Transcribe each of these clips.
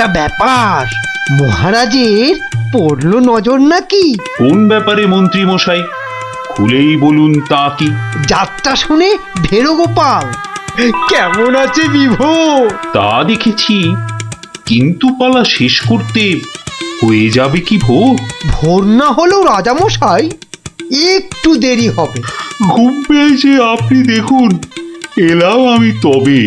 একটা ব্যাপার, মহারাজের পড়লো নজর নাকি? কোন ব্যাপারে মন্ত্রী মশাই, খুলেই বলুন তা কি? যাত্রা শুনে ভেরো গোপাল কেমন আছে বিভোর? তা দেখেছি, কিন্তু পালা শেষ করতে হয়ে যাবে কি ভোর? ভোর না হলেও রাজামশাই একটু দেরি হবে। ঘুম পেয়েছে আপনি দেখুন, এলাম আমি তবে।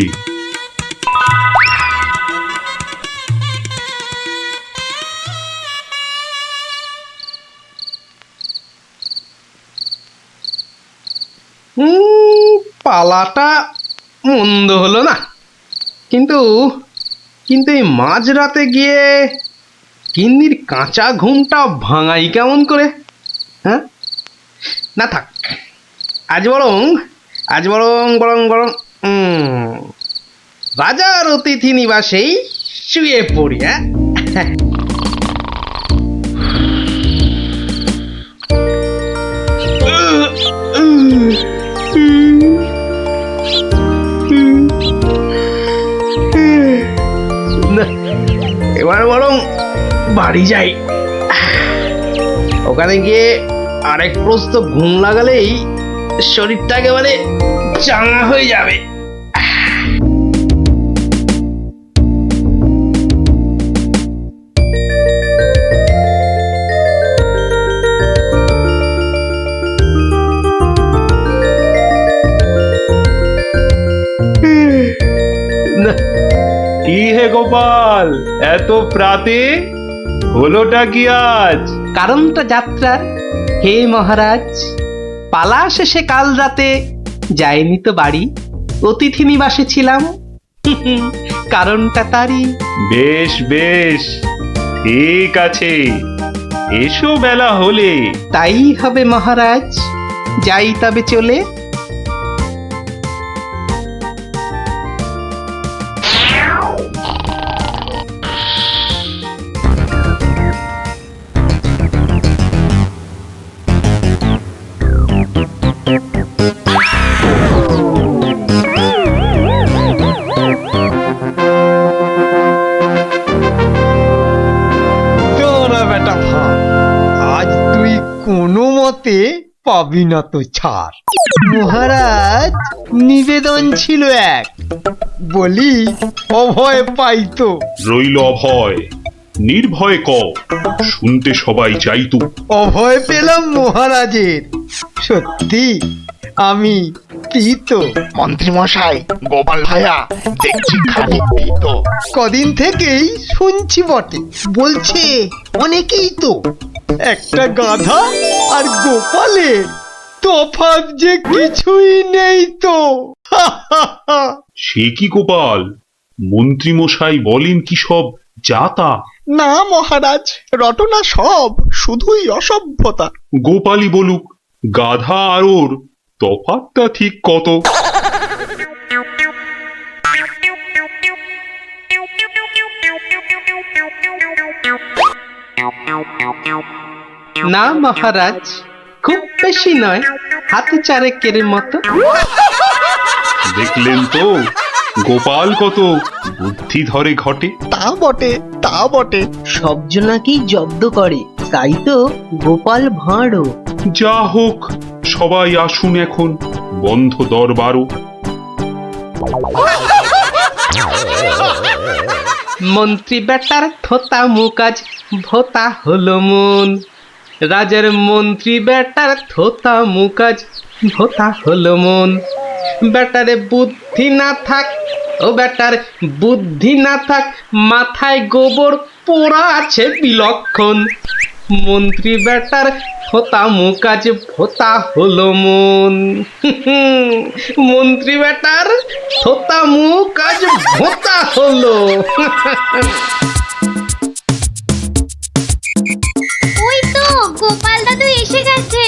পালাটা মন্দ হলো না, কিন্তু কিন্তু এই মাঝরাতে গিয়ে গিন্নির কাঁচা ঘুমটা ভাঙাই কেমন করে? হ্যাঁ, না থাক, আজ বরং বরং রাজার অতিথি নিবাসেই শুয়ে পড়ি। হ্যাঁ, এবার বরং বাড়ি যাই, ওখানে গিয়ে আরেক প্রস্ত ঘুম লাগালেই শরীরটা একেবারে চাঙ্গা হয়ে যাবে। কি হে গোপাল, এত প্রাতে হলোটা কি আজ? কারণটা যাত্রার, হে মহারাজ, পালা শেষে কাল রাতে যাইনি তো বাড়ি, অতিথি নিবাসে ছিলাম। কারণটা তারই। বেশ বেশ, ঠিক আছে, এসো বেলা হলে। তাই হবে মহারাজ, যাই তবে চলে। তোরা বেটা ভাই, আজ তুই কোনো মতে পাবি না তো ছাড়। মহারাজ নিবেদন ছিল এক, বলি অভয় পাইতো। রইল অভয়, নির্ভয় ক, শুনতে সবাই চাইতো। অভয় পেলাম মহারাজের, সত্যি আমি প্রীত। মন্ত্রী মশাই, গোপাল ভাইয়া দেখছি খানিক ভীত। কদিন থেকেই শুনছি বটে, বলছে অনেকেই তো একটা গাধা আর গোপালের তফাৎ যে কিছুই নেই তো। সে কি গোপাল, মন্ত্রী মশাই বলেন কি সব যাতা? না মহারাজ, রটনা সব, শুধুই অসভ্যতা। গোপালই বলুক, গাধা আর ওর তফাৎটা ঠিক কত? না মহারাজ, খুব বেশি নয়, হাতে চারেকের মতো। দেখলেন তো গোপাল কত বুদ্ধি ধরে ঘটে। তা বটে, তা বটে। সব জনাকেই জব্দ করে, তাই তো গোপাল ভাঁড়ও। যা হোক, সবাই আসুন এখন, বন্ধ দরবারও। মন্ত্রী বেটার থোতা মুকাজ ভোতা হলো মন, রাজার মন্ত্রী বেটার থোতা মুকাজ ভোতা হলো মন। বেটারে বুদ্ধি না থাক, ও বেটার বুদ্ধি না থাক, মাথায় গোবর পোড়া আছে বিলক্ষণ। মন্ত্রী বেটার থোতা মুকাজ ভোতা হলো মন। মন্ত্রী বেটার থোতা মুকাজ ভোতা হলো। ওই তো গোপাল দাদু এসে গেছে।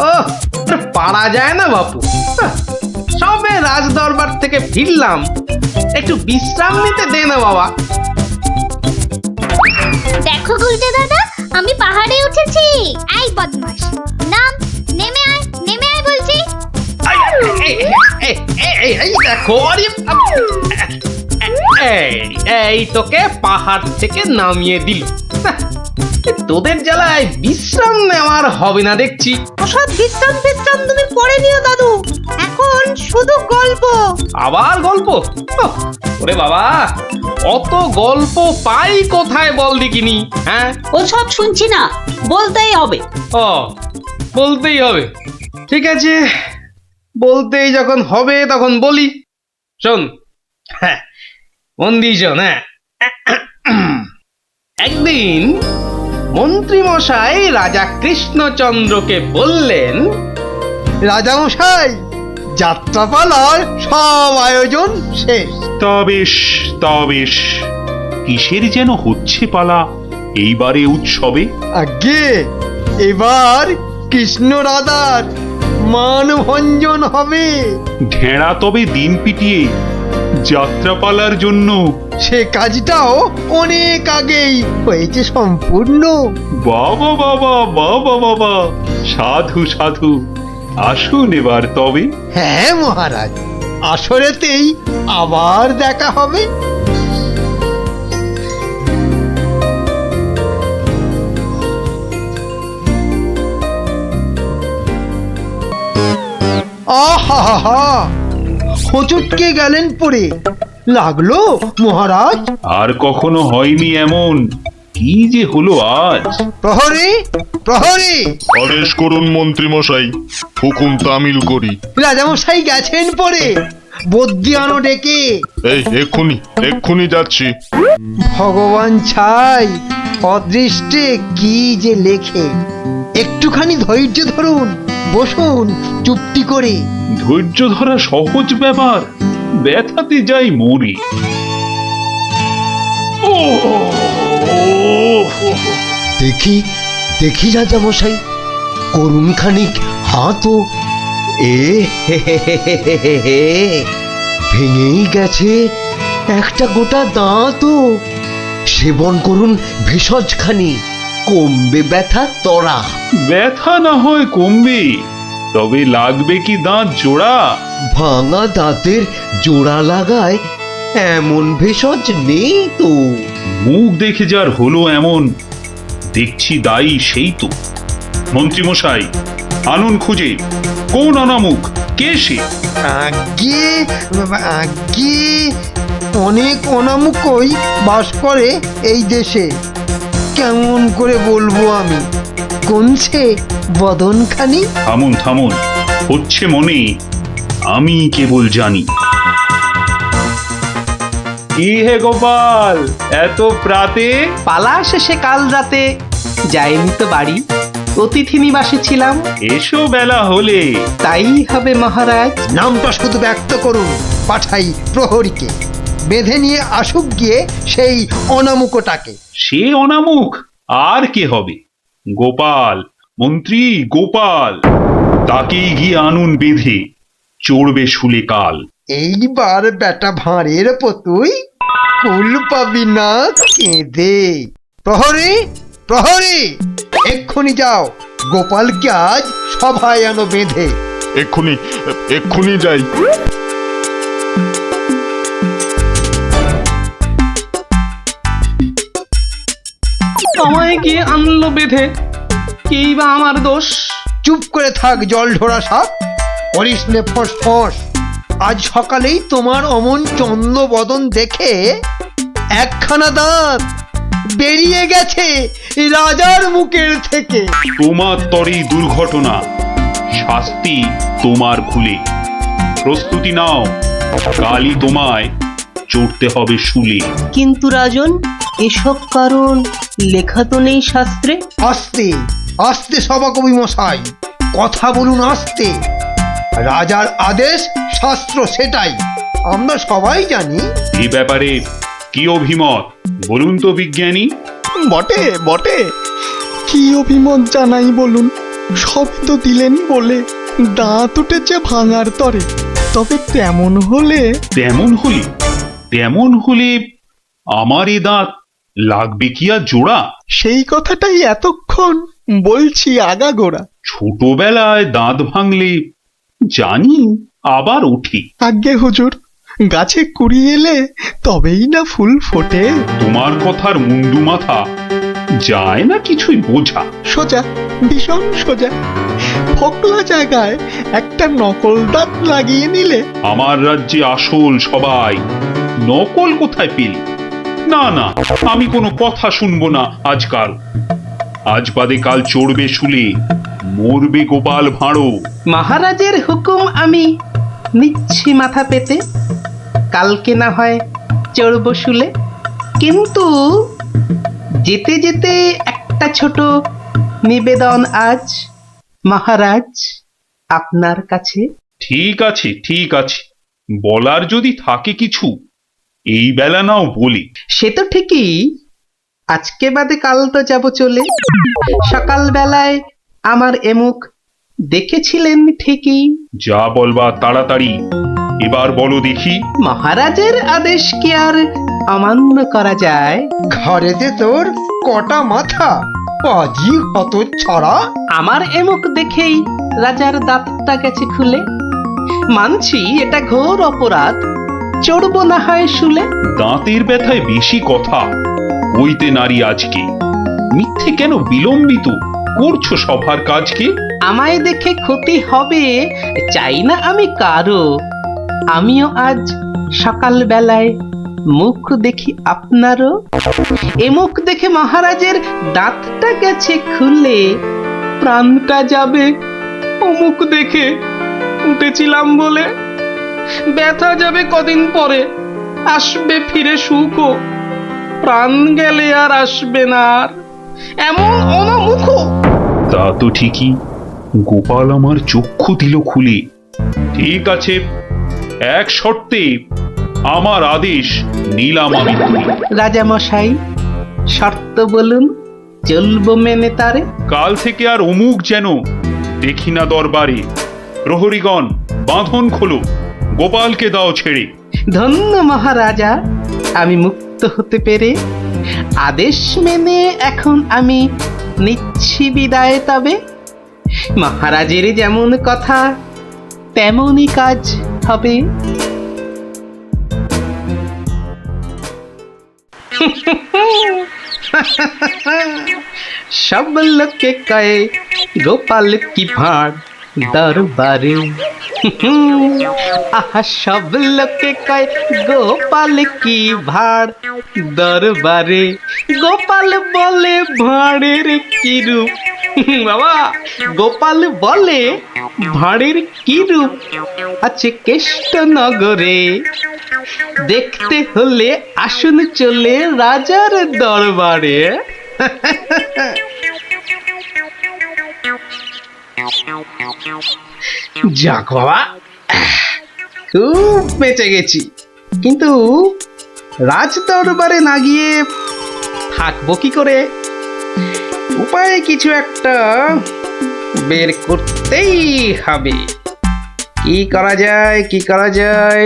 ও, পারা যায় না বাপু, সবে রাজ দরবার থেকে ফিরলাম, একটু বিশ্রাম নিতে দে না বাবা। দেখো গুলটে দাদা, আমি পাহাড়ে উঠেছি। এই বদমাশ, নাম, নেমে আয় বলছি। এই দেখো, আরে এই তোকে পাহাড় থেকে নামিয়ে দিল। হাহ, তোদের জ্বালায় বিশ্রাম নেওয়ার হবে না দেখছি। ওসব বিশ্রাম বিশ্রাম তুমি পরে নিও দাদু, এখন শুধু গল্প। আবার গল্প? ওহ, ওরে বাবা, অত গল্প পাই কোথায় বল দেখিনি? হ্যাঁ, ওসব শুনছি না, বলতেই হবে। ও বলতেই হবে। ঠিক আছে, বলতেই যখন হবে তখন বলি। শোন, হ্যাঁ, মন দিয়ে শোন। হ্যাঁ, একদিন মন্ত্রী মশাই রাজা কৃষ্ণচন্দ্রকে বললেন, রাজামশাই, যাত্রাপালার সব আয়োজন শেষ। তা বেশ কিসের যেন হচ্ছে পালা এইবারে উৎসবে? আগে এবার কৃষ্ণ রাধার মানভঞ্জন হবে। ঢেড়া তবে দিন পিটিয়ে যাত্রাপালার জন্য? সে কাজটাও অনেক আগেই হয়েছে সম্পূর্ণ। বাবা বাবা বাবা বাবা, সাধু সাধু, আসুন এবার তবে। হ্যাঁ মহারাজ, আসরেতেই আবার দেখা হবে। আহা, হোঁচটকে গেলেন পড়ে। লাগলো মহারাজ? আর কখনো হয়নি এমন, কি যে হলো আজ। প্রহরী, প্রহরী! আদেশ করুন মন্ত্রী মশাই, হুকুম তামিল করি। রাজামশাই গেছেন পড়ে, বদ্যি আনো ডেকে। এই এক্ষুনি যাচ্ছি। ভগবান ছাই, অদৃষ্টে কি যে লেখে। একটুখানি ধৈর্য ধরুন, বসুন চুপটি করে। ধৈর্য ধরা সহজ ব্যাপার, ব্যথাতে যাই মরি। ও দেখি দেখি রাজামশাই, করুন খানিক হাতও। ভেঙেই গেছে একটা গোটা দাঁতও। সেবন করুন ভেষজ খানি, কমবে ব্যথা তরা। ব্যথা না হয় কমবে, তবে লাগবে কি দাঁত জোড়া? ভাঙা দাঁতের জোড়া লাগায় এমন ভেষজ নেই তো। মুখ দেখে যার হলো এমন, দেখছি দায়ী সেই তো। মন্ত্রীমশাই, আনুন খুঁজে, কোন অনামুখ, কে সে? আগে আগে অনেক অনামুকই বাস করে এই দেশে। কেমন করে বলবো আমি, কোনছে বদনখানি? থামুন থামুন, হচ্ছে মনে, আমি কেবল জানি। কি হে গোপাল, এত প্রাতে? পালা শেষে কাল রাতে যাইনি তো বাড়ি, অতিথি নিবাসে ছিলাম। এসো বেলা হলে। তাই হবে মহারাজ। নামটা শুধু ব্যক্ত করুন, পাঠাই প্রহরীকে। বেঁধে নিয়ে আসুক গিয়ে সেই অনামুকটাকে। সে অনামুখ আর কে হবে? গোপাল, মন্ত্রী গোপাল, তাকেই গিয়ে আনুন বেঁধে, চড়বে শুলে কাল। এইবার বেটা ভাঁড়ের পতুই কুল পাবি না কেঁদে। প্রহরী, প্রহরী! এক্ষুনি যাও, গোপালকে আজ সভায় আনো বেঁধে। এক্ষুনি যাই। আমায় গিয়ে আনলো বেঁধে, কি বা আমার দোষ? চুপ করে থাক জল ঢোড়া সাপ, করিস নে ফস ফস। আজ সকালেই তোমার অমন চন্দ্র বদন দেখে একখানা দাঁত বেরিয়ে গেছে রাজার মুখের থেকে। তোমার তরেই দুর্ঘটনা, শাস্তি তোমার খুলে। প্রস্তুতি নাও, কালই তোমায় চড়তে হবে শুলে। কিন্তু রাজন, এসব কারণ লেখা তো নেই শাস্ত্রে। আস্তে আস্তে সভাকবি মশাই, কথা বলুন আস্তে। রাজার আদেশ শাস্ত্র সেটাই আমরা সবাই জানি। এই ব্যাপারে কি অভিমত বলুন তো বিজ্ঞানী? বটে কি অভিমত জানাই বলুন, সব তো দিলেন বলে দাঁত উঠেছে ভাঙার তরে। তবে তেমন হলে আমার এ দাঁত লাগবে কি আর জোড়া? সেই কথাটাই এতক্ষণ বলছি আগাগোড়া। ছোটবেলায় দাঁত ভাঙলে জানি আবার উঠি। আজ্ঞে হুজুর, গাছে কুড়ি এলে তবেই না ফুল ফোটে। তোমার কথার মুন্ডু মাথা যায় না কিছুই বোঝা। সোজা, ভীষণ সোজা। ফকলা জায়গায় একটা নকল দাঁত লাগিয়ে নিলে। আমার রাজ্যে আসল সবাই, নকল কোথায় পেলি? না না, আমি কোনো কথা শুনবো না আজকাল। আজ বাদে কাল চড়বে শুলে, মরবে গোপাল ভাঁড়ো। মহারাজের হুকুম আমি নিচ্ছি মাথা পেতে, কালকে না হয় চড়ব শুলে। কিন্তু যেতে যেতে একটা ছোট নিবেদন আজ মহারাজ আপনার কাছে। ঠিক আছে ঠিক আছে, বলার যদি থাকে কিছু এই বেলা নাও বলি। সে তো ঠিকই, আজকে বাদে কাল তো যাব চলে। সকাল বেলায় আমার এমুখ দেখেছিলেন ঠিকই। যা বলবা তাড়াতাড়ি এবার বলো দেখি। মহারাজের আদেশ কি আর অমান্য করা যায়? ঘরেতে তোর কটা মাথা, পাজি হত ছড়া। আমার এমুখ দেখেই রাজার দাঁতটা গেছে খুলে। মানছি এটা ঘোর অপরাধ, চড়বো না হয় শুলে। দাঁতের ব্যথায় বেশি কথা কইতে নারী আজকে। মিথ্যে কেন বিলম্বিত করছো সভার কাজকে? আমায় দেখে ক্ষতি হবে চাই না আমি কারো। আমিও আজ সকাল বেলায় মুখ দেখি আপনারও। এ মুখ দেখে মহারাজের দাঁতটা গেছে খুলে। প্রাণটা যাবে ও মুখ দেখে উঠেছিলাম বলে। ব্যথা যাবে কদিন পরে, আসবে ফিরে সুখও। প্রাণ গেলে আর আসবে না আর এমন অনামুখ। তা তো ঠিকই, গোপাল আমার চক্ষু দিল খুলে। ঠিক আছে, এক শর্তে আমার আদেশ নিলাম আমি তুলে। রাজা মশাই শর্ত বলুন, চলবো মেনে তারে। কাল থেকে আর অমুক যেন দেখি না দরবারে। প্রহরীগণ বাঁধন খোলো, গোপালকে দাও ছেড়ে। ধন্য মহারাজা, আমি মুক্ত হতে পেরে। আদেশ মেনে এখন আমি নিচ্ছি বিদায় তবে। মহারাজের যেমন কথা তেমনই কাজ হবে। সব লোকে কয়ে গোপাল কি ভাঁড় দরবারে। আহা সব লোকে কয় গোপাল কি ভাঁড় দরবারে। গোপাল বলে ভাঁড়ের কি রূপ। বাবা, গোপাল বলে ভাঁড়ের কি রূপ আছে কেষ্ট নগরে। দেখতে হলে আসুন চলে রাজার দরবারে। যাক বাবা, খুব বেঁচে গেছি। কিন্তু রাজ দরবারে না গিয়ে থাকবো কি করে? উপায় কিছু একটা বের করতেই হবে। কি করা যায়, কি করা যায়?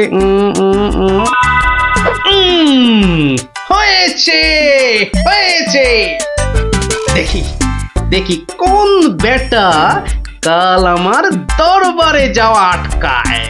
হয়েছে হয়েছে, দেখি দেখি কোন বেটা কাল আমার দরবারে যাওয়া আটকায়।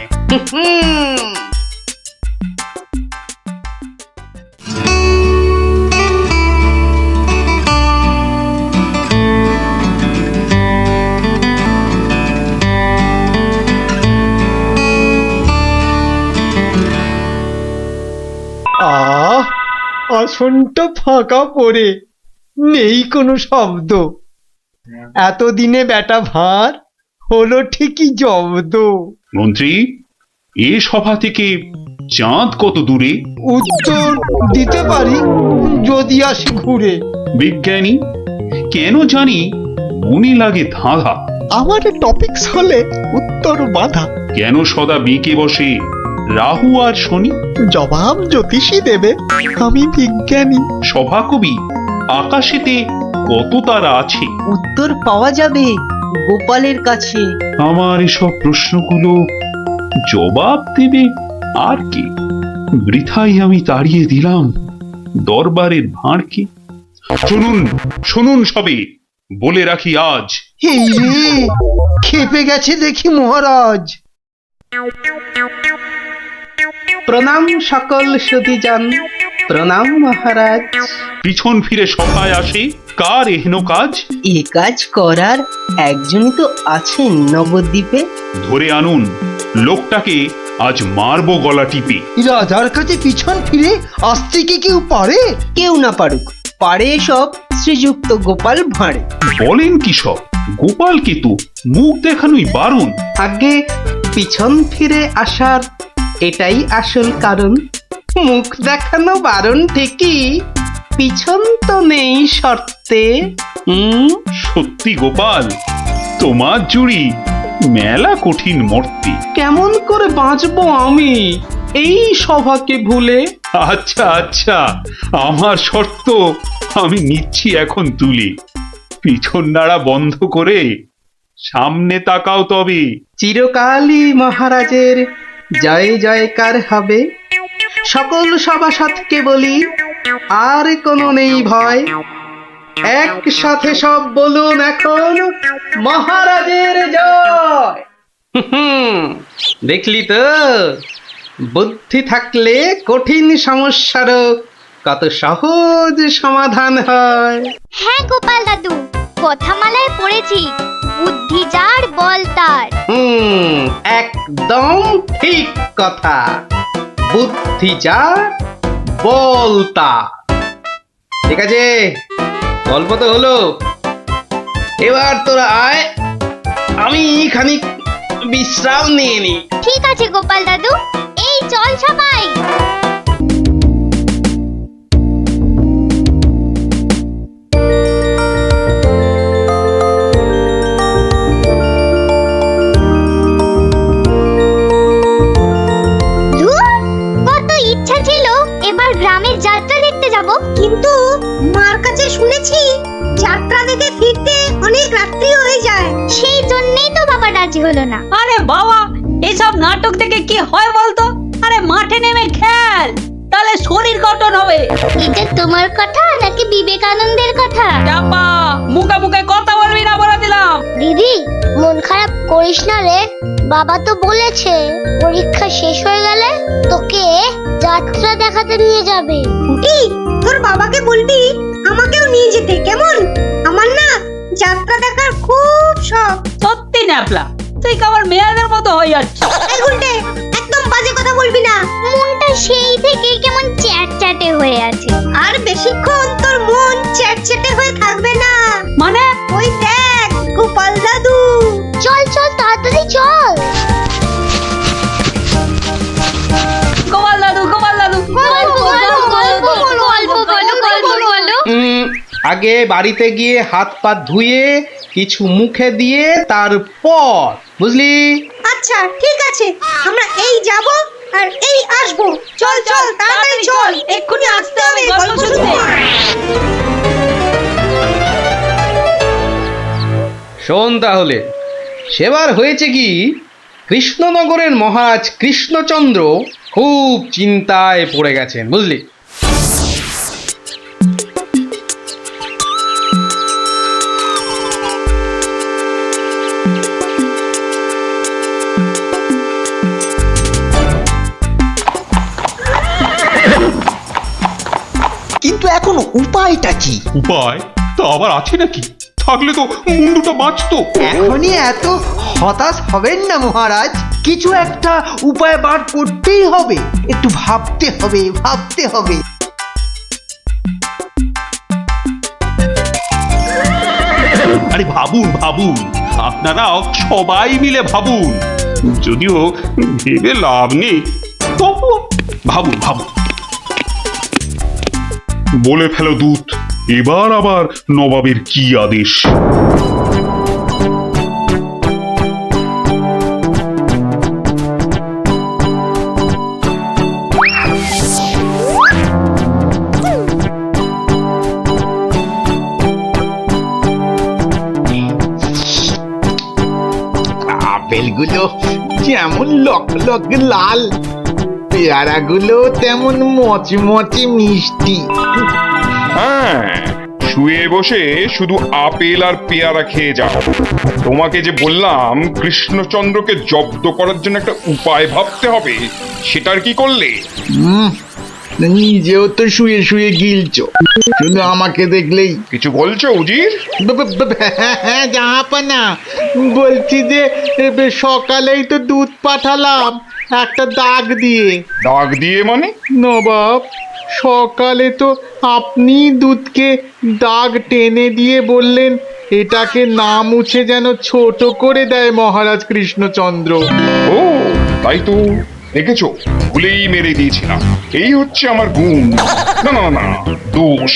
আহ, আসনটা ফাঁকা পড়ে নেই কোনো শব্দ। এতদিনে বেটা ভাঁড় হলো ঠিকই জব্দ। মন্ত্রী, এ সভা থেকে চাঁদ কত দূরে? উত্তর দিতে পারি যদি আসি ঘুরে। বিজ্ঞানী, কেন জানি মনে লাগে ধাঁধা। আমার টপিকস হলে উত্তর বাধা। কেন সদা বেঁকে বসে রাহু আর শনি? জবাব জ্যোতিষী দেবে, আমি বিজ্ঞানী। সভাকবি, আকাশেতে কত তারা আছে? উত্তর পাওয়া যাবে গোপালের কাছে। আমার এসব প্রশ্নগুলো জবাব দেবে আর কি? বৃথাই আমি তাড়িয়ে দিলাম দরবারের ভাঁড়কে। শুনুন শুনুন সবে, বলে রাখি আজ। এই রে, খেপে গেছে দেখি মহারাজ। প্রণাম সকল সুধীজন, প্রণাম মহারাজ। পিছন ফিরে সভায় আসে কার এহেন কাজ? এ কাজ করার একজনই তো আছেন নবদ্বীপে। ধরে আনুন, লোকটাকে আজ মারবো গলা টিপে। রাজার কাছে পিছন ফিরে আসতে কি কেউ পারে? কেউ না পারুক, পারে সব শ্রীযুক্ত গোপাল ভাঁড়ে। বলেন কি সব? গোপালকে তো মুখ দেখানোই বারণ। আগে পিছন ফিরে আসার এটাই আসল কারণ। মুখ দেখানো বারণ ঠিকই, পিছন তো নেই শর্তে। সত্যি গোপাল, তোমার জুড়ি মেলা কঠিন মর্তে। কেমন করে বাঁচবো আমি এই সভাকে ভুলে? আচ্ছা আচ্ছা, আমার শর্ত আমি নিচ্ছি এখন তুলে। পিছন নাড়া বন্ধ করে সামনে তাকাও তবে। চিরকালই মহারাজের জয় জয়কার হবে। সকল সভাসদকে বলি, আর কোনো নেই ভয়। একসাথে সব বলুন এখন, মহারাজের জয়। দেখলি তো, বুদ্ধি থাকলে কঠিন সমস্যারও কত সহজ সমাধান হয়। হ্যাঁ গোপাল দাদু, কথামালায় পড়েছি, বুদ্ধি যার বল তার। একদম ঠিক কথা। বুদ্ধি যা বল তা। ঠিক আছে, গল্প তো হলো, এবার তোরা আয়, আমি খানিক বিশ্রাম নিয়ে নি। ঠিক আছে গোপাল দাদু, এই চল সবাই। ধুর, কত ইচ্ছা ছিল এবার গ্রামের যাত্রা দেখতে যাব, কিন্তু মার কাছে শুনেছি যাত্রা দেখে ফিরতে অনেক রাত্রি হয়ে যায়। সেই জন্যই তো বাবা রাজি হলো না। আরে বাবা, এসব নাটক দেখে কি হয় বলতো? আরে মাঠে নেমে খেল, তাহলে শরীর গঠন হবে। এটা তোমার কথা নাকি বিবেকানন্দের কথা? চাপা, মুখে মুখে কথা বলবি না বলে দিলাম। দিদি, মন খারাপ করিস না রে। বাবা তো বলেছে পরীক্ষা শেষ হয়ে গেলে তোকে যাত্রা দেখাতে নিয়ে যাবে। কি, তোর বাবাকে বলবি আমাকেও নিয়ে যেতে, কেমন? আমার না যাত্রা দেখার খুব শখ। সত্যি ন্যাপলা, তুই কেমন মেয়েদের মতো হয়ে যাচ্ছিস। এই গুলটে, একদম বাজে কথা বলবি না। মনটা সেই থেকে কেমন চ্যাটচ্যাটে হয়ে আছে। আর বেশিক্ষণ তোর মন চ্যাটচ্যাটে হয়ে থাকবে না। মানে? ওই দেখ গোপাল দাদু। চল চল তাড়াতাড়ি চল। গোপাল দাদু, গোপাল দাদু, আগে বাড়িতে গিয়ে হাত পা ধুয়ে কিছু মুখে দিয়ে তারপর, বুঝলি? আচ্ছা ঠিক আছে, আমরা এই যাব আর এই আসবো। চল চল তাড়াতাড়ি চল, এক্ষুনি আসতে হবে গল্প শুনতে। শোন তাহলে, সেবার হয়েছে কি, কৃষ্ণনগরের মহারাজ কৃষ্ণচন্দ্র খুব চিন্তায় পড়ে গেছেন, বুঝলি? কিন্তু এখন উপায়টা কি? উপায় তা আবার আছে নাকি? থাকলে তো মুন্ডুটা বাঁচতো। এখনই এত হতাশ হবেন না মহারাজ, কিছু একটা উপায় বার করতেই হবে। একটু ভাবতে হবে, ভাবতে হবে। আরে ভাবুন ভাবুন, আপনারাও সবাই মিলে ভাবুন। যদিও ভেবে লাভ নেই, তবু ভাবুন ভাবুন। বলে ফেলো দূত, এবার আবার নবাবের কি আদেশ? আপেলগুলো যেমন লক লক লাল, পেয়ারাগুলো তেমন মচমচে মিষ্টি। হ্যাঁ, শুয়ে বসে শুধু আপেল আর পেয়ারা খেয়ে যাও। তোমাকে যে বললাম কৃষ্ণচন্দ্রকে জব্দ করার জন্য একটা উপায় ভাবতে হবে, সেটার কি করলে? নিজেও তো শুয়ে শুয়ে গিলছো, শুধু আমাকে দেখলেই। কিছু বলছো উজির? হ্যাঁ জাহাপানা, বলছি যে সকালেই তো দুধ পাঠালাম একটা দাগ দিয়ে। দাগ দিয়ে মানে? নবাব, সকালে তো আপনি দুধকে দাগ টেনে দিয়ে বললেন এটাকে না মুছে যেন ছোট করে দেয় মহারাজ কৃষ্ণচন্দ্র। ও তাই তো, দেখেছো, ভুলেই মেরে দিয়েছিলাম। এই হচ্ছে আমার গুণ। না না না, দোষ।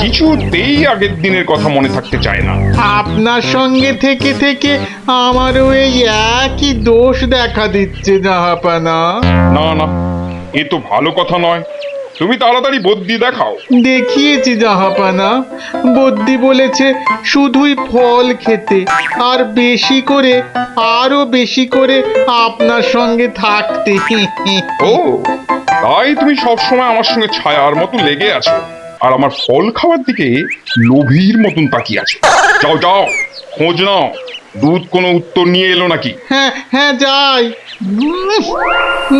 কিছুতেই আগের দিনের কথা মনে থাকতে চায় না। আপনার সঙ্গে থেকে থেকে আমারও এই একই দোষ দেখা দিচ্ছে জাহাপানা। না না, এ তো ভালো কথা নয়। তুমি তাড়াতাড়ি বদ্যি দেখাও। দেখিয়েছি জাহাপানা, বদ্যি বলেছে শুধুই ফল খেতে আর বেশি করে, আরো বেশি করে আপনার সঙ্গে থাকতে। ও তাই তুমি সবসময় আমার সঙ্গে ছায়ার মতো লেগে আছো, আর আমার ফল খাওয়ার দিকে লোভীর মতন তাকিয়ে আছো। যাও যাও, খোঁজ নাও, দুধ কোনো উত্তর নিয়ে এলো নাকি। হ্যাঁ হ্যাঁ যাই।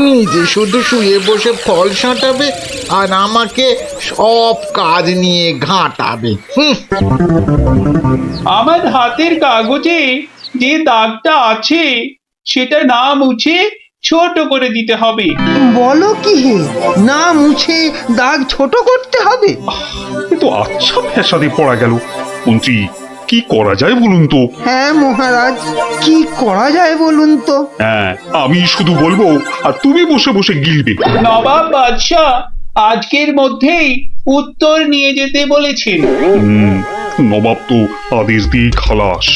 নিজে শুধু শুয়ে বসে ফল সাঁটাবে আর আমাকে সব কাজ নিয়ে ঘাঁটাবে। আমার হাতের কাগজে যে দাগটা আছে সেটা না মুছে ছোট করে দিতে হবে। বলো কি হে, না মুছে দাগ ছোট করতে হবে? এ তো আচ্ছা ফ্যাসাদে পড়া গেল। মন্ত্রী, কি করা যায় বলুন তো? হ্যাঁ মহারাজ, কি করা যায় বলুন তো? হ্যাঁ, আমি শুধু বলবো আর তুমি বসে বসে গিলবে। নবাব বাদশাহ আজকের মধ্যেই উত্তর নিয়ে যেতে বলেছেন। নবাব তো আদেশ দিয়ে খালাস।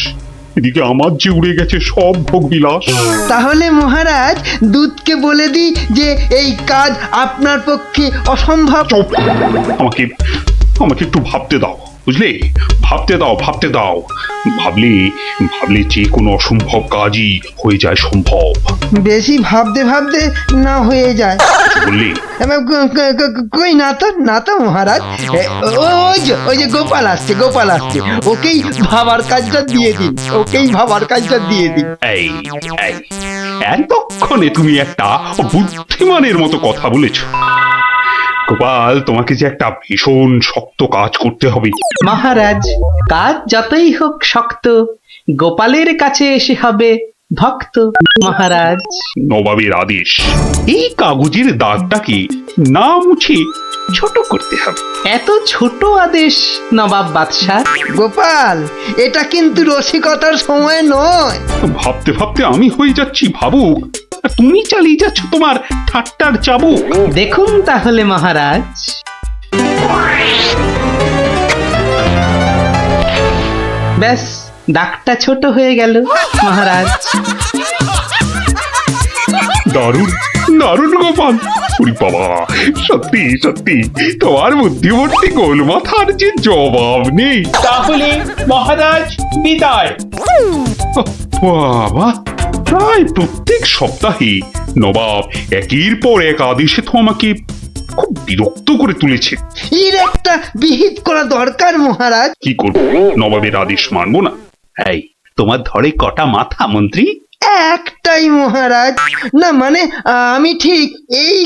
এদিকে আমার যে উড়ে গেছে সব ভোগ বিলাস। তাহলে মহারাজ দুধকে বলে দিই যে এই কাজ আপনার পক্ষে অসম্ভব। চুপ! আমাকে আমাকে একটু ভাবতে দাও, বুঝলে? ভাবতে দাও, ভাবতে দাও। ভাবলে ভাবলে যে কোনো অসম্ভব কাজই হয়ে যায় সম্ভব। বেশি ভাবতে ভাবতে না হয়ে যায়। বললে কই না তো, না তো মহারাজ। ওই যে গোপাল আসছে, গোপাল আসছে, ওকেই ভাবার কাজটা দিয়ে দিন, ওকেই ভাবার কাজটা দিয়ে দিন। এই এই এতক্ষণে তুমি একটা বুদ্ধিমানের মতো কথা বলেছ। গোপাল, তোমাকে যে একটা ভীষণ শক্ত কাজ করতে হবে। মহারাজ, কাজ যতই হোক শক্ত, গোপালের কাছে এসে হবে ভক্ত। মহারাজ, নবাবের আদেশ, এই কাগজের দাগটাকে না মুছে ছোট করতে হবে। এত ছোট আদেশ নবাব বাদশাহ? গোপাল, এটা কিন্তু রসিকতার সময় নয়। ভাবতে ভাবতে আমি হয়ে যাচ্ছি ভাবুক, আর তুমি চালিয়ে যাচ্ছ তোমার ঠাট্টার চাবুক। দেখুন তাহলে মহারাজ। ব্যাস, দাগটা ছোট হয়ে গেল মহারাজ। দারুণ দারুণ গোপাল! ওরে বাবা, সত্যি সত্যি তোমার বুদ্ধিমূর্তি গোল মাথার যে জবাব নেই। তাহলে মহারাজ বিদায়। বাবা, প্রায় প্রত্যেক সপ্তাহে নবাব একের পর এক আদেশে তো আমাকে খুব বিরক্ত করে তুলেছে। এর একটা বিহিত করা দরকার মহারাজ। কি করবো, নবাবের আদেশ মানবো না? এই, তোমার ধরে কটা মাথা মন্ত্রী? একটাই মহারাজ। না মানে আমি ঠিক এই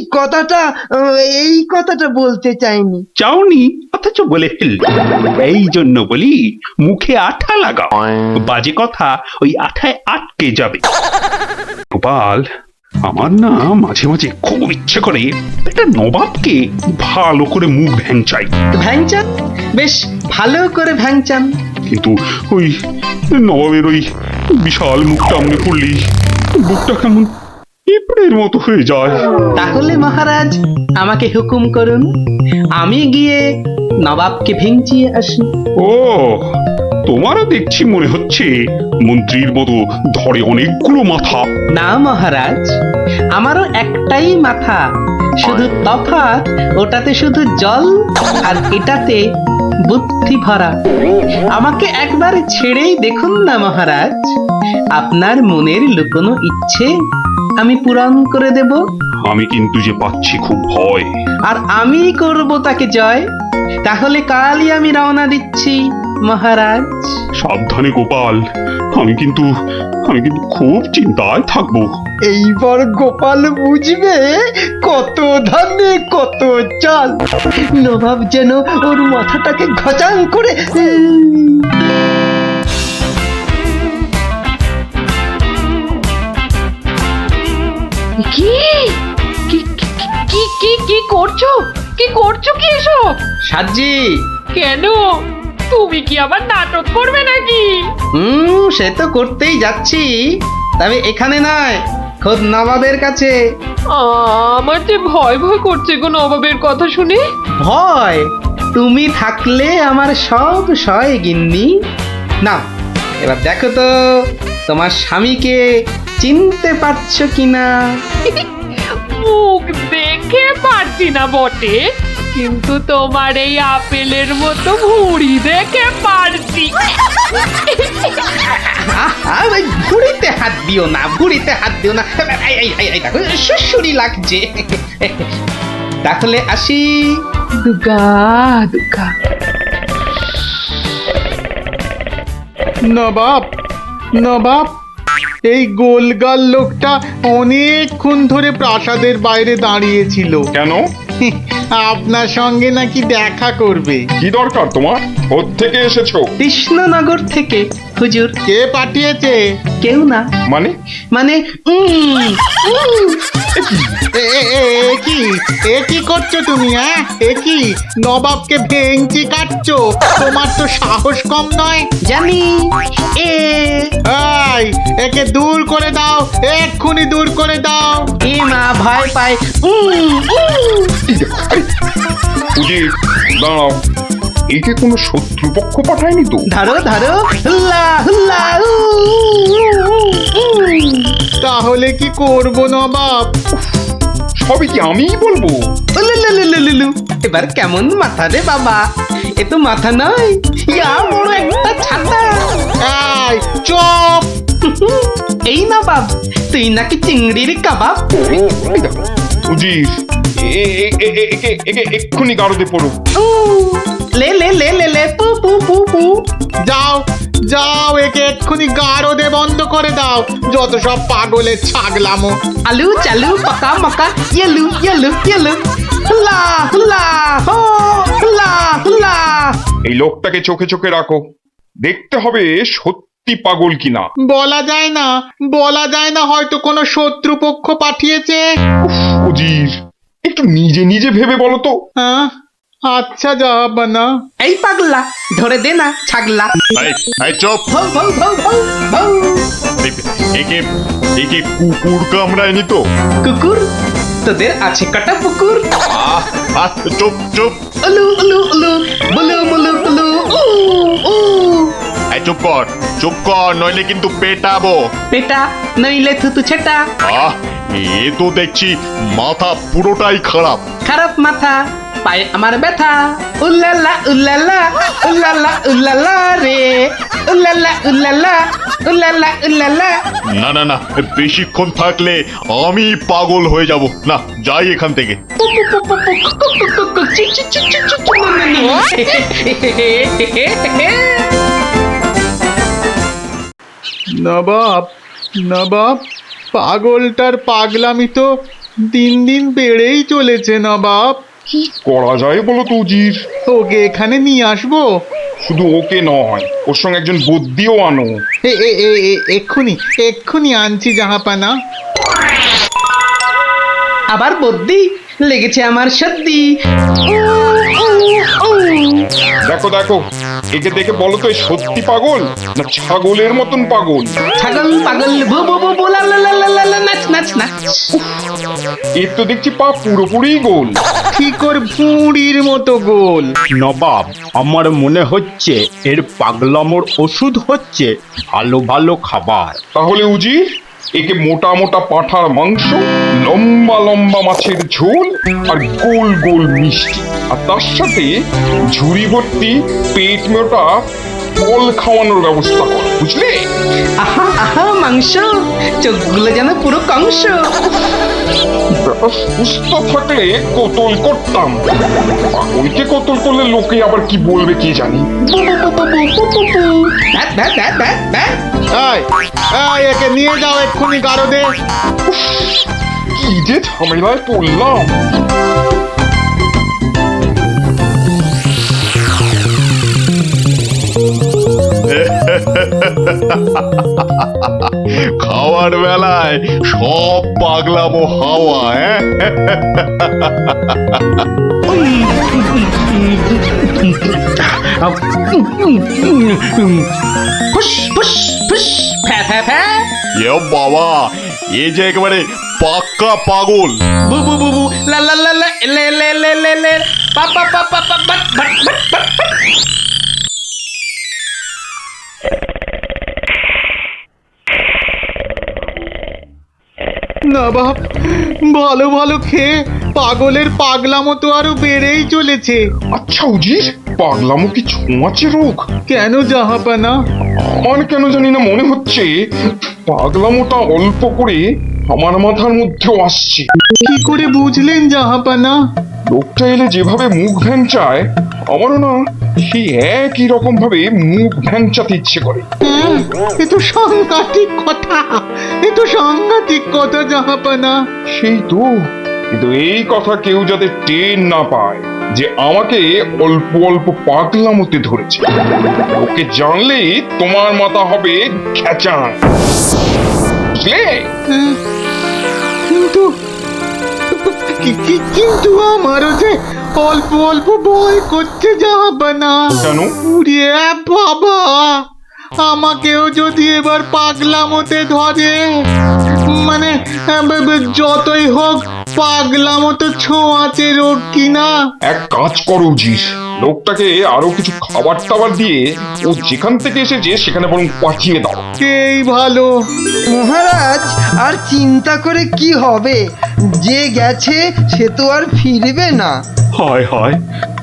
কথাটা বলতে চাইনি। চাওনি অথচ বলে ফেললে। এই জন্য বলি, মুখে আঠা লাগাও, বাজে কথা ওই আঠায় আটকে যাবে। গোপাল, আমার না মাঝে মাঝে খুব ইচ্ছে করে একটা নবাবকে ভালো করে মুখ ভ্যাংচাই। ভ্যাংচান, বেশ ভালো করে ভ্যাংচান। কিন্তু ওই নবাবের ওই বিশাল মুখটা মনে পড়লেই বুকটা কেমন পিঁপড়ের মতো হয়ে যায়। তাহলে মহারাজ আমাকে হুকুম করুন, আমি গিয়ে নবাবকে ভেঙচিয়ে আসি। ও, তোমারও দেখছি মনে হচ্ছে মন্ত্রীর মতো ধরে অনেকগুলো মাথা। না মহারাজ, আমারও একটাই মাথা, শুধু তফাৎ ওটাতে শুধু জল আর এটাতে বুদ্ধি ভরা। আমাকে একবার ছেড়েই দেখুন না মহারাজ, আপনার মনের লুকোনো ইচ্ছে আমি পূরণ করে দেব। আমি কিন্তু যে পাচ্ছি খুব ভয়। আর আমি করব তাকে জয়। তাহলে কালই আমি রওনা দিচ্ছি মহারাজ। সাবধানে গোপাল, আমি কিন্তু খুব চিন্তায় থাকবো। এইবার গোপাল বুঝবে কত ধানে কত চাল। নবাব যেন ওর মাথাটাকে ঘচাং করে কি কি কি কি কি করছো? কি করছো কি এসব? সাজি, কেন? তুমি কি আবার নাটক করবে নাকি? সে তো করতেই যাচ্ছি, তবে এখানে নয়, খোদ নবাবের কাছে। আমার যে ভয় ভয় করছে গো নবাবের কথা শুনে। ভয়? তুমি থাকলে আমার সব সয় গিন্নি। না, এবার দেখো তো তোমার স্বামীকে চিনতে পারছো কিনা। মুখ দেখে পারছি না বটে, কিন্তু তোমার এই আপেলের মতো ভুঁড়ি দেখে পারছি। ওই ভুড়িতে হাত দিও না, ভুড়িতে হাত দিও না। এই দেখো সুড়সুড়ি লাগছে। তাহলে আসি। দুগা দুগা। নবাব, নবাব, এই গোলগাল লোকটা অনেকক্ষণ ধরে প্রাসাদের বাইরে দাঁড়িয়েছিল। কেন? আপনার সঙ্গে নাকি দেখা করবে। কি দরকার তোমার? থেকে এসেছো? কৃষ্ণনগর থেকে হুজুর। কে পাঠিয়েছে? কেউ না। মানে? মানে এ কি করছো তুমি? হ্যাঁ, এ কি নবাবকে ভেঙচি কাটছো? তোমার তো সাহস কম নয়। জানি। এই, একে দূর করে দাও, এক্ষুনি দূর করে দাও। এ মা ভয় পায়। উজির, দাঁড়াও, একে কোনো শত্রুপক্ষ পাঠায়নি তো? ধরো ধরো। হুল্লা হুল্লা। তাহলে কি করব নবাব? সবই কি আমিই বলবো? উলুলুলুলুলু। এবার কেমন মাথা রে বাবা? এ তো মাথা নয়, ইয়া বড় একটা ছাতা। এই চুপ! এই না বাব, তুই নাকি চিংড়ির কাবাব। এই দেখো, উজির, একে এক্ষুনি গারদে পড়ো। লে লে লে লে লে পু পু পু পু। যাও যাও, একে এক্ষুনি গারদে বন্ধ করে দাও। যত সব পাগলের ছাগলামো। আলু চালু পাকা মাকা ইয়েলু ইয়েলু ইয়েলু। হুল্লা হুল্লা হো হুল্লা হুল্লা। এই লোকটাকে চোখে চোখে রাখো, দেখতে হবে সত্যি পাগল কিনা। বলা যায় না, বলা যায় না, হয়তো কোনো শত্রুপক্ষ পাঠিয়েছে। উজির, একটু নিজে নিজে ভেবে বলো তো। হ্যাঁ, আচ্ছা জাহাপানা। এই পাগলা, ধরে দে না ছাগলা। চুপ! ভৌ ভৌ ভৌ ভৌ ভৌ। একে একে কুকুর কামড়ায়নি তো? কুকুর? তোদের আছে কটা পুকুর? চুপ চুপ! উলু উলু উলু বুলু মুলু বুলু উ উ। চুপ কর, নইলে কিন্তু পেটাবো। পেটা নইলে থুতু ছেটা। এ তো দেখছি মাথা পুরোটাই খারাপ। খারাপ মাথা, পায়ে আমার ব্যথা। উল্লালা উল্লালা উল্লালা উল্লালা রে। উল্লালা উল্লালা উল্লালা উল্লালা। না, বেশিক্ষণ থাকলে আমি পাগল হয়ে যাব। না, যাই এখান থেকে। নবাব, নবাব, পাগলটার পাগলামি তো দিন দিন বেড়েই চলেছে নবাব। কি করা যায় বলো তো উজির? ওকে এখানে নিয়ে আসবো? শুধু ওকে নয়, ওর সঙ্গে একজন বদ্যিও আনো। এক্ষুনি এক্ষুনি আনছি জাহাপানা। আবার বদ্যি লেগেছে আমার সর্দি। দেখো দেখো, একে দেখে বলো তো, সত্যি পাগল না ছাগলের মতন পাগল? ছাগল পাগল বু বু বু বু লা লা লা লা লা লা নাচ নাচ নাচ। এর তো দেখছি পা পুরোপুরি গোল। ঠিক ওর ভুঁড়ির মতো গোল। নবাব, আমার মনে হচ্ছে এর পাগলামোর ওষুধ হচ্ছে ভালো ভালো খাবার। তাহলে উজির, একে মোটা মোটা পাঁঠার মাংস, লম্বা লম্বা মাছের ঝোল, আর গোল গোল মিষ্টি, আর তার সাথে ঝুড়ি ভর্তি পেট মোটা ফল খাওয়ানোর ব্যবস্থা করো, বুঝলে? আহা আহা মাংস, চোখগুলো যেন পুরো কংস। বেটা সুস্থ থাকলে কতল করতাম, পাগলকে কতল করলে লোকে আবার কি বলবে কি জানি। এই, একে নিয়ে যাও এক্ষুনি গারদে। কি যে ঝামেলায় পড়লাম। খাওয়ার বেলায় সব পাগলামো হাওয়া। ফুস ফুস ফুস ফ্যা ফ্যা ফ্যা এ বাবা, এ যে একেবারে পাক্কা পাগল। বু বু বু বু লা লা লা লা লে লে লে লে লে পা পা পা পা পা বাট বাট বাট বাট। না বাপ, ভালো ভালো খেয়ে পাগলের পাগলামো তো আরো বেড়েই চলেছে। আচ্ছা উজির, পাগলামো কি ছোঁয়াচে রোগ? কেন জাহাপানা? আমার কেন জানি না মনে হচ্ছে পাগলামোটা অল্প করে আমার মাথার মধ্যেও আসছে। কি করে বুঝলেন জাহাপানা? লোকটা এলে যেভাবে মুখ ভ্যাংচায়, আমারও না সেই একই রকম ভাবে মুখ ভ্যাংচাতে ইচ্ছে করে। এ তো সাংঘাতিক কথা, এ তো সাংঘাতিক কথা জাহাপানা। সেই তো, কিন্তু এই কথা কেউ যাতে টের না পায় যে আমাকে অল্প অল্প পাগলামোতে ধরেছে। ওকে জানলেই তোমার মাথা হবে খেচান, বুঝলে? কিন্তু কিন্তু আমারও যে অল্প অল্প ভয় করছে জাহাপানা। কেন? উড়িয়ে বাবা, আমাকেও যদি এবার পাগলামোতে ধরে, মানে যতই হোক পাগলামো তো ছোঁয়াচে রোগ কিনা। এক কাজ করো উজির, লোকটাকে আরো কিছু খাবার টাবার দিয়ে ও যেখান থেকে এসেছে সেখানে বরং পাঠিয়ে দাও। এই ভালো। মহারাজ, আর চিন্তা করে কি হবে? যে গেছে সে তো আর ফিরবে না। হায় হায়,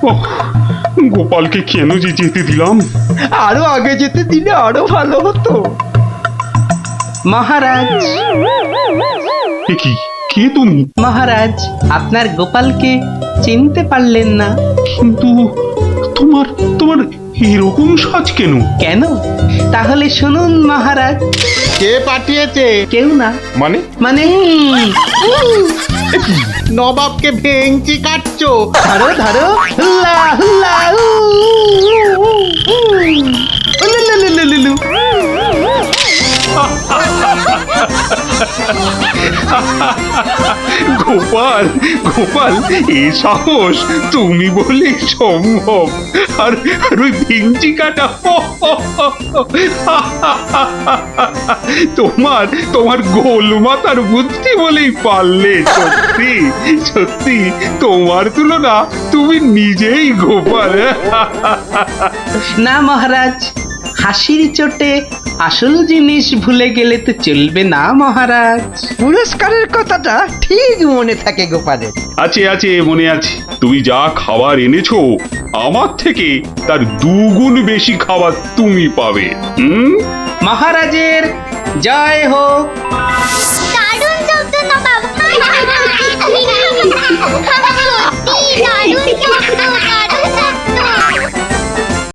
ওহ, গোপালকে কেন যে যেতে দিলাম? আরো আগে যেতে দিলে আরো ভালো হতো। মহারাজ, এ কি, কে তুমি? মহারাজ, আপনার গোপালকে চিনতে পারলেন না? কিন্তু তোমার তোমার এরকম সাজ কেন? কেন? তাহলে শুনুন মহারাজ। কে পাঠিয়েছে? কেউ না। মানে? মানে নবাবকে ভেঙচি কাটছো? ধরো ধরো, হুল্লা হুল্লা উ, উ, উ, উ, উলু, লু, লু, লু, লু। গোপাল, গোপাল, এ সাহস তুমি বলে সম্ভব? আর আর ওই ভিঞ্চি কাটা, তোমার তোমার গোল মাথার বুদ্ধি বলেই পারলে। সত্যি সত্যি তোমার তুলনা তুমি নিজেই গোপাল। না মহারাজ, হাসির চোটে আসল জিনিস ভুলে গেলে তো চলবে না মহারাজ। পুরস্কারের কথাটা ঠিক মনে থাকে গোপালের। আছে আছে, মনে আছে। তুমি যা খাবার এনেছো আমার থেকে তার দুগুণ বেশি খাবার তুমি পাবে। মহারাজের জয় হোক। দারুণ শব্দ নবাব। সত্যি দারুণ শব্দ।